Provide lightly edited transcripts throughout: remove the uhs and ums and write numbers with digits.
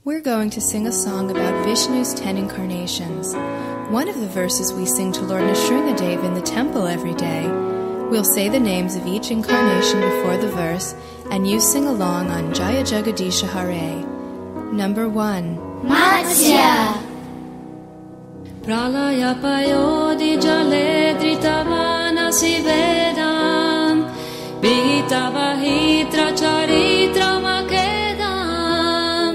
We're going to sing a song about Vishnu's 10 incarnations. One of the verses we sing to Lord Nrsingadev in the temple every day. We'll say the names of each incarnation before the verse, and you sing along on Jaya Jagadisha Hare. Number 1. Matsya. Pralaya payodi jale dritavanasi vedam Vitavahitra charitra makedam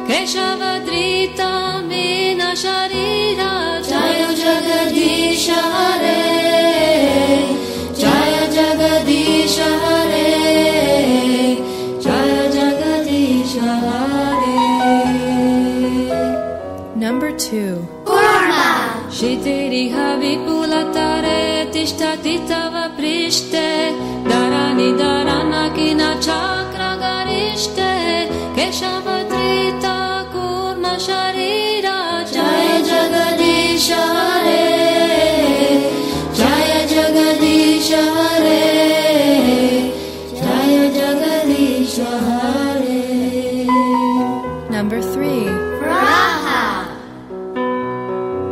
Keshavadrita mina sharira Jaya Jagadisha Hare Jaya Jagadisha Hare Jaya Jagadisha Hare. Number 2. Shitiriha vipulatare tishtati tava prishte Darani daranakina chakra garishte Keshavadrita kurma sharira Jaya Jagadisha Hare Jaya Jagadisha Hare Jaya Jagadisha Hare. Number 3.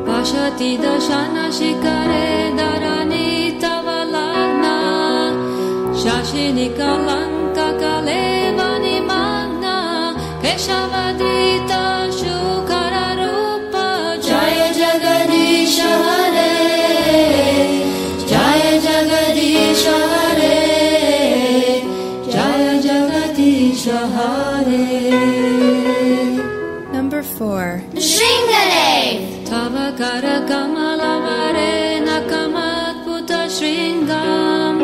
Pashati dashana shikare darani tavalagna Shashini kalanka kalevani magna Keshavadrita shukara rupa Jaya Jagadisha Hare Jaya Jagadisha Hare Jaya Jagadisha Hare. Number 4. Nrsingadev. Tavakara kamalavare nakamat puta shringam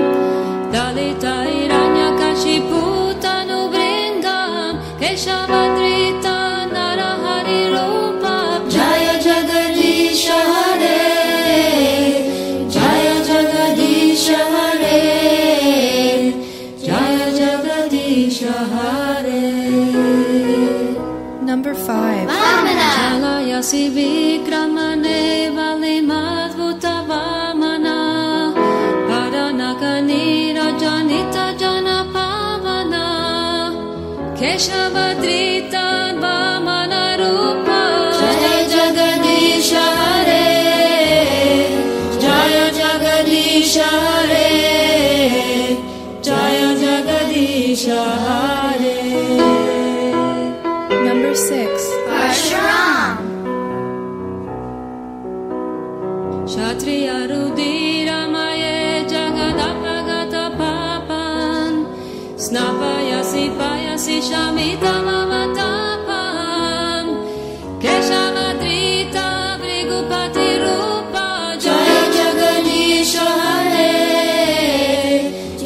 Dalita iranya kashiputa nubringam Keshavadrita narahari rupa Jaya Jagadisha Hare Jaya Jagadisha Hare Jaya Jagadisha Hare. Number 5. Chalayasi vikramane valimadvuta vamana Paranakanira janita jana pavana Keshavadrita vamana rupa Jaya Jagadisha Hare Jaya Jagadisha Hare Jaya Jagadisha Hare. Number 6. Parshuram. Kshatriya rudira maye jagadapagata papan Snapayasi payasi shamita mavatapan Keshavadrita vrigupati rupa Jaya Jagadisha Hare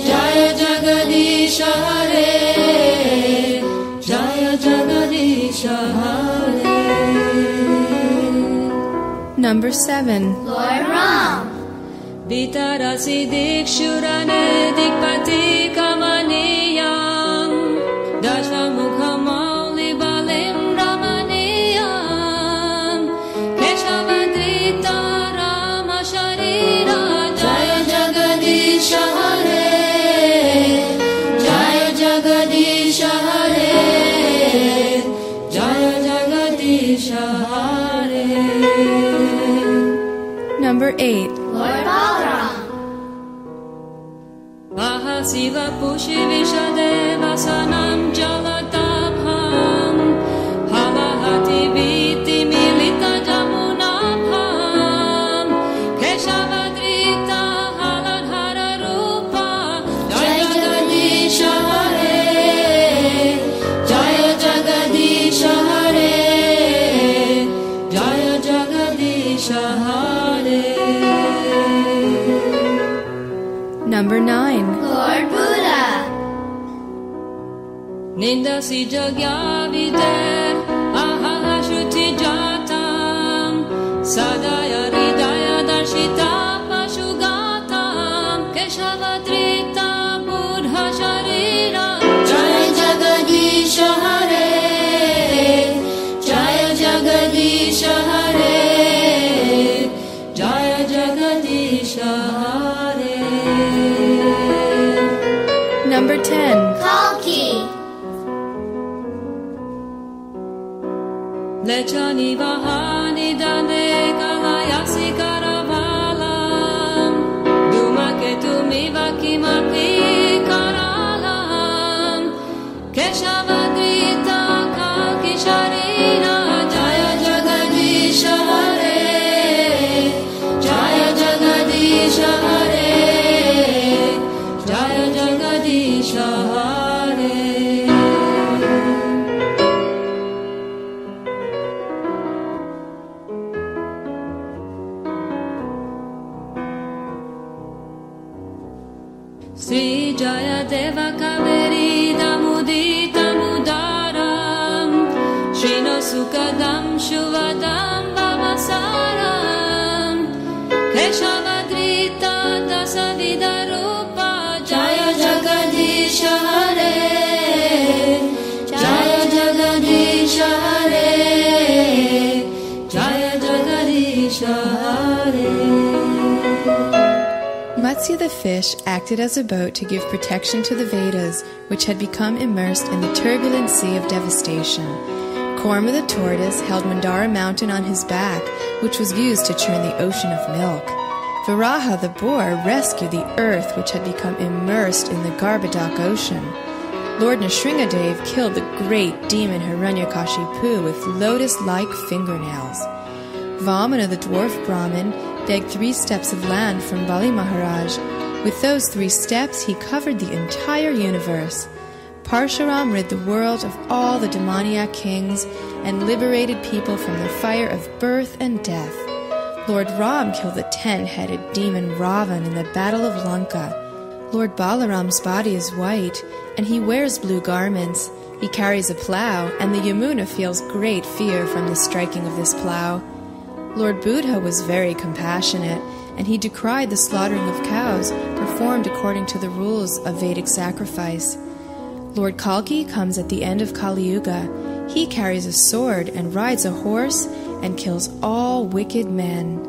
Jaya Jagadisha Hare Jaya Jagadisha Hare. Number 7. Lord Ram. Vitarasi dikshurane dikpati kamaniyam Dashamukhamali balim ramaniyam Keshavadrita rama sharira Jaya Jagadisha Hare Jaya Jagadisha Hare Jaya Jagadisha Hare. Number 8. Lord Balaram. Mahasiva Pushi Vishadeva Sanam Jalatapam Halahati Viti Milita Jamunapam Keshavadrita Haladhara Rupa Jaya Jagadisha Hare Jaya Jagadisha Hare Jaya Jagadisha Hare. Number 9. Lord Buddha. Nindasi jagya vide ahaha shruti jatam Sadaya hridaya darshita pashugatam Keshavadrita buddha sharira Jaya Jagadisha Hare Jaya Jagadisha Hare Jaya Jagadisha Hare. Number 10. Kalki. Lechani vahani dane kalayasi karavalam Dumaketu mivaki mapi karalam Keshavadrita kalkisharina Jaya Jagadisha Hare Jaya Jagadisha Hare Jaya Jagadisha Hare Sri Jaya Deva Kaveri Damudita Mudaram Shrino Sukadam Shuvadam Vavasaram Keshavadrita Dasavidarupa Jaya Jagadisha Hare Jaya Jagadisha Hare Jaya Jagadisha Hare Matsya the fish acted as a boat to give protection to the Vedas, which had become immersed in the turbulent sea of devastation. Korma the tortoise held Mandara mountain on his back, which was used to churn the ocean of milk. Varaha the boar rescued the earth, which had become immersed in the Garbhodak ocean. Lord Nrsingadev killed the great demon Hiranyakashipu with lotus-like fingernails. Vamana the dwarf Brahmin begged 3 steps of land from Bali Maharaj. With those 3 steps, he covered the entire universe. Parshuram rid the world of all the demoniac kings and liberated people from the fire of birth and death. Lord Ram killed the 10-headed demon Ravan in the Battle of Lanka. Lord Balaram's body is white, and he wears blue garments. He carries a plough, and the Yamuna feels great fear from the striking of this plough. Lord Buddha was very compassionate, and he decried the slaughtering of cows performed according to the rules of Vedic sacrifice. Lord Kalki comes at the end of Kali Yuga. He carries a sword and rides a horse and kills all wicked men.